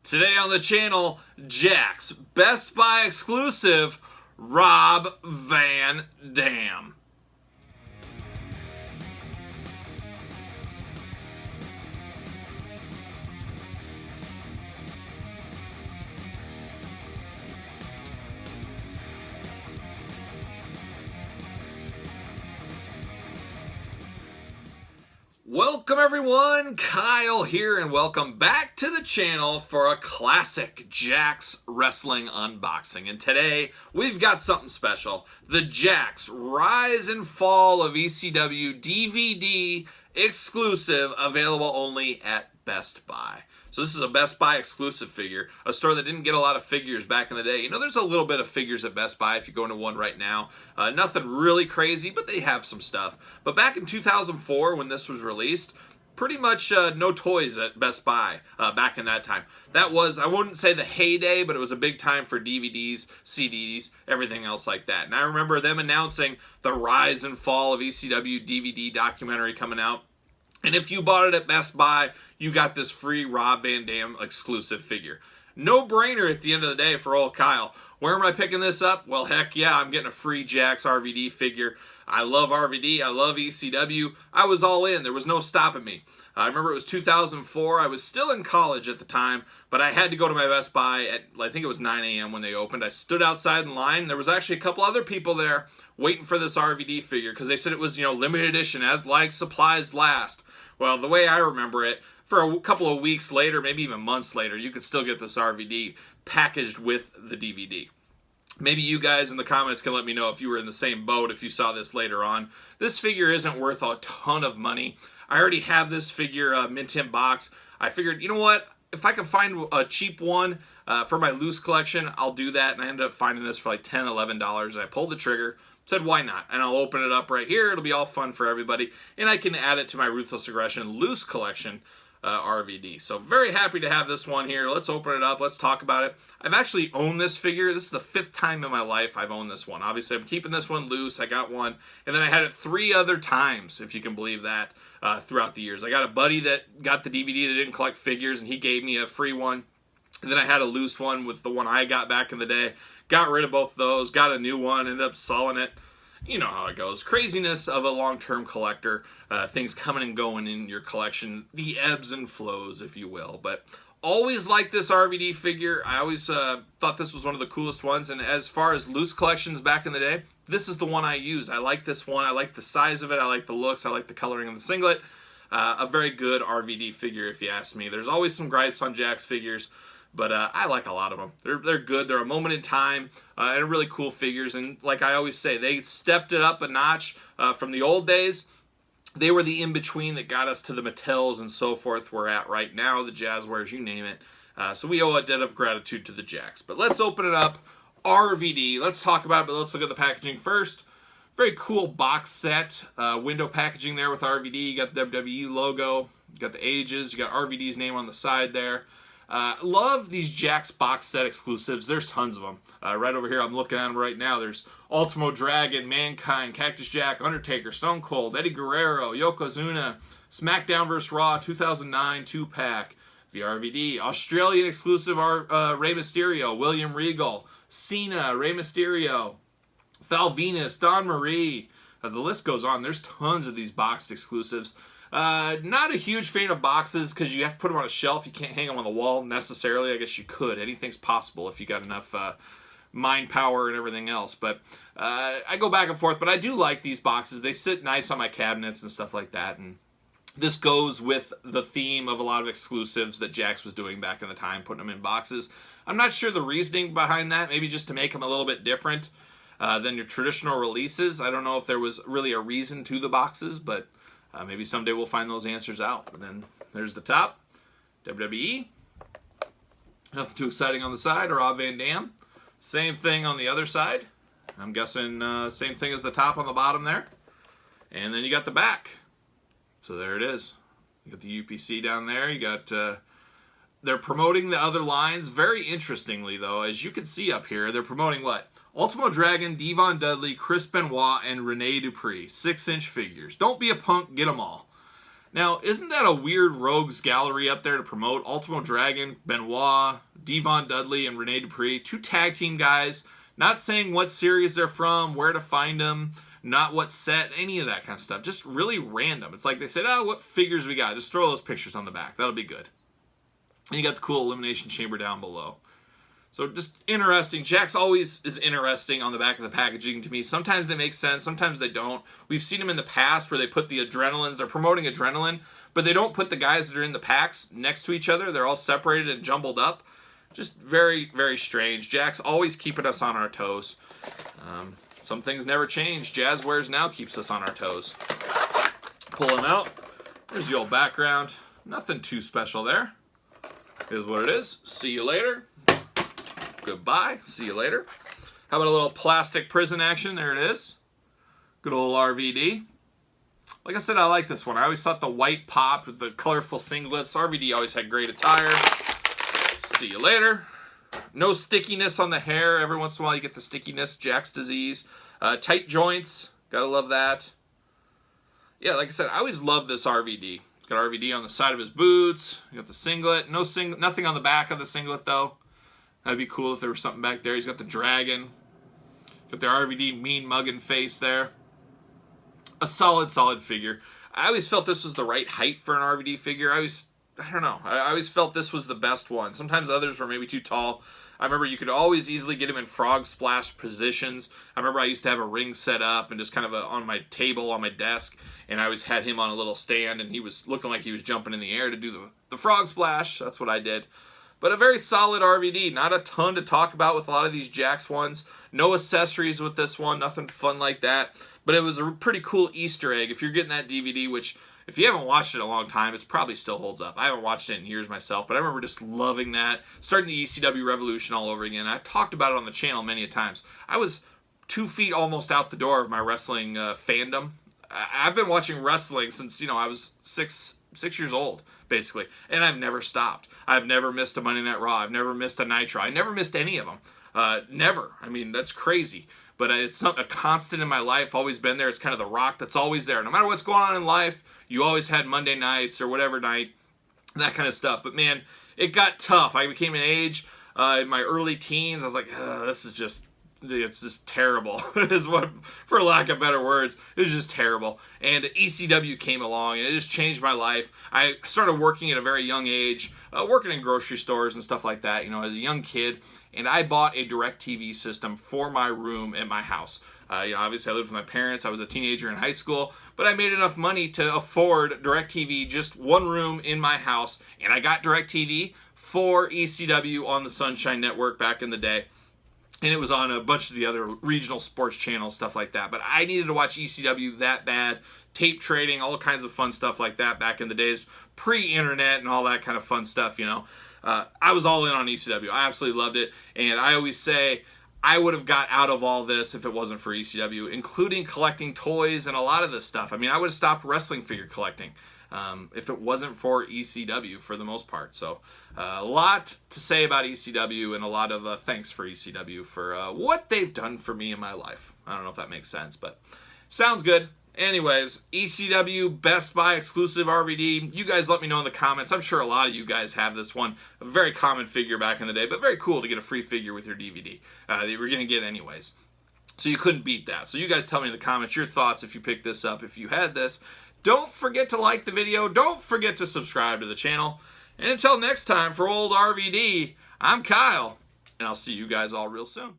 Today on the channel, Jakks Best Buy exclusive, Rob Van Dam. Welcome everyone, Kyle here, and welcome back to the channel for a classic Jakks wrestling unboxing. And today, we've got something special. The Jakks Rise and Fall of ECW DVD exclusive, available only at Best Buy. So this is a Best Buy exclusive figure, a store that didn't get a lot of figures back in the day. You know, there's a little bit of figures at Best Buy if you go into one right now. Nothing really crazy, but they have some stuff. But back in 2004, when this was released, pretty much no toys at Best Buy back in that time. That was, I wouldn't say the heyday, but it was a big time for DVDs, CDs, everything else like that. And I remember them announcing the Rise and Fall of ECW DVD documentary coming out. And if you bought it at Best Buy, you got this free Rob Van Dam exclusive figure. No brainer at the end of the day for old Kyle. Where am I picking this up? Well, heck yeah, I'm getting a free Jakks RVD figure. I love RVD. I love ECW. I was all in. There was no stopping me. I remember it was 2004. I was still in college at the time, but I had to go to my Best Buy at, I think it was 9 a.m. when they opened. I stood outside in line. There was actually a couple other people there waiting for this RVD figure because they said it was, you know, limited edition, as like supplies last. Well, the way I remember it, for a couple of weeks later, maybe even months later, you could still get this RVD packaged with the DVD. Maybe you guys in the comments can let me know if you were in the same boat, if you saw this later on. This figure isn't worth a ton of money. I already have this figure mint in box. I figured, you know what? If I can find a cheap one for my loose collection, I'll do that. And I ended up finding this for like $10, $11. And I pulled the trigger, said why not? And I'll open it up right here. It'll be all fun for everybody. And I can add it to my Ruthless Aggression loose collection RVD. So very happy to have this one here. Let's open it up. Let's talk about it. I've actually owned this figure. This is the 5th time in my life I've owned this one. Obviously, I'm keeping this one loose. I got one. And then I had it 3 other times, if you can believe that, throughout the years. I got a buddy that got the DVD that didn't collect figures, and he gave me a free one. And then I had a loose one with the one I got back in the day. Got rid of both of those. Got a new one. Ended up selling it. You know how it goes. Craziness of a long-term collector. Things coming and going in your collection. The ebbs and flows, if you will. But always liked this RVD figure. I always thought this was one of the coolest ones. And as far as loose collections back in the day, this is the one I use. I like this one. I like the size of it. I like the looks. I like the coloring of the singlet. A very good RVD figure, if you ask me. There's always some gripes on Jakks figures, but I like a lot of them. They're good. They're a moment in time and really cool figures. And like I always say, they stepped it up a notch from the old days. They were the in-between that got us to the Mattels and so forth we're at right now, the Jazzwares, you name it. So we owe a debt of gratitude to the Jakks. But let's open it up. RVD. Let's talk about it, but let's look at the packaging first. Very cool box set. Window packaging there with RVD. You got the WWE logo. You got the ages. You got RVD's name on the side there. Love these Jax Box Set Exclusives. There's tons of them. Right over here, I'm looking at them right now. There's Ultimo Dragon, Mankind, Cactus Jack, Undertaker, Stone Cold, Eddie Guerrero, Yokozuna, SmackDown vs. Raw 2009 2-pack, the RVD, Australian exclusive Rey Mysterio, William Regal, Cena, Rey Mysterio, Val Venus, Don Marie. The list goes on. There's tons of these boxed exclusives. Not a huge fan of boxes because you have to put them on a shelf. You can't hang them on the wall necessarily. I guess you could. Anything's possible if you got enough mind power and everything else. But I go back and forth. But I do like these boxes. They sit nice on my cabinets and stuff like that. And this goes with the theme of a lot of exclusives that Jakks was doing back in the time, putting them in boxes. I'm not sure the reasoning behind that. Maybe just to make them a little bit different than your traditional releases. I don't know if there was really a reason to the boxes, but maybe someday we'll find those answers out. And then there's the top. WWE. Nothing too exciting on the side. Rob Van Dam. Same thing on the other side. I'm guessing same thing as the top on the bottom there. And then you got the back. So there it is. You got the UPC down there. You got... they're promoting the other lines. Very interestingly, though, as you can see up here, they're promoting what? Ultimo Dragon, Devon Dudley, Chris Benoit, and Rene Dupree. 6-inch figures. Don't be a punk, get them all. Now, isn't that a weird rogues gallery up there to promote? Ultimo Dragon, Benoit, Devon Dudley, and Rene Dupree, 2 tag team guys, not saying what series they're from, where to find them, not what set, any of that kind of stuff. Just really random. It's like they said, oh, what figures we got? Just throw those pictures on the back. That'll be good. And you got the cool Elimination Chamber down below. So just interesting. Jakks always is interesting on the back of the packaging to me. Sometimes they make sense, sometimes they don't. We've seen them in the past where they put the adrenalines, they're promoting adrenaline, but they don't put the guys that are in the packs next to each other. They're all separated and jumbled up. Just very, very strange. Jakks always keeping us on our toes. Some things never change. Jazzwares now keeps us on our toes. Pull them out. There's the old background. Nothing too special there. Here's what it is. See you later. Goodbye. See you later. How about a little plastic prison action? There it is. Good old RVD. Like I said, I like this one. I always thought the white popped with the colorful singlets. RVD always had great attire. See you later. No stickiness on the hair. Every once in a while you get the stickiness. Jakks disease. Tight joints. Gotta love that. Yeah, like I said, I always love this RVD. It's got RVD on the side of his boots. You got the singlet. Nothing on the back of the singlet though. That'd be cool if there was something back there. He's got the dragon. Got the RVD mean mugging face there. A solid figure. I always felt this was the right height for an RVD figure. I don't know. I always felt this was the best one. Sometimes others were maybe too tall. I remember you could always easily get him in frog splash positions. I remember I used to have a ring set up and just kind of on my table, on my desk, and I always had him on a little stand, and he was looking like he was jumping in the air to do the frog splash. That's what I did. But a very solid RVD. Not a ton to talk about with a lot of these Jakks ones. No accessories with this one. Nothing fun like that. But it was a pretty cool Easter egg. If you're getting that DVD, which if you haven't watched it in a long time, it probably still holds up. I haven't watched it in years myself, but I remember just loving that. Starting the ECW revolution all over again. I've talked about it on the channel many a times. I was 2 feet almost out the door of my wrestling fandom. I've been watching wrestling since, I was six years old, basically. And I've never stopped. I've never missed a Monday Night Raw. I've never missed a Nitro. I never missed any of them. Never. I mean, that's crazy. But it's a constant in my life, always been there. It's kind of the rock that's always there. No matter what's going on in life, you always had Monday nights or whatever night, that kind of stuff. But man, it got tough. I became an age in my early teens. I was like, this is just, it's just terrible, is what, for lack of better words, it was just terrible. And ECW came along, and it just changed my life. I started working at a very young age, working in grocery stores and stuff like that, as a young kid, and I bought a DirecTV system for my room at my house. Obviously I lived with my parents. I was a teenager in high school, but I made enough money to afford DirecTV, just one room in my house, and I got DirecTV for ECW on the Sunshine Network back in the day. And it was on a bunch of the other regional sports channels, stuff like that. But I needed to watch ECW that bad. Tape trading, all kinds of fun stuff like that back in the days. Pre-internet and all that kind of fun stuff, I was all in on ECW. I absolutely loved it. And I always say I would have got out of all this if it wasn't for ECW, including collecting toys and a lot of this stuff. I mean, I would have stopped wrestling figure collecting if it wasn't for ECW for the most part. So a lot to say about ECW, and a lot of thanks for ECW for what they've done for me in my life. I don't know if that makes sense, but sounds good. Anyways, ECW Best Buy exclusive RVD. You guys let me know in the comments. I'm sure a lot of you guys have this one. A very common figure back in the day, but very cool to get a free figure with your DVD that you were going to get anyways. So you couldn't beat that. So you guys tell me in the comments your thoughts if you picked this up, if you had this. Don't forget to like the video. Don't forget to subscribe to the channel. And until next time, for old RVD, I'm Kyle, and I'll see you guys all real soon.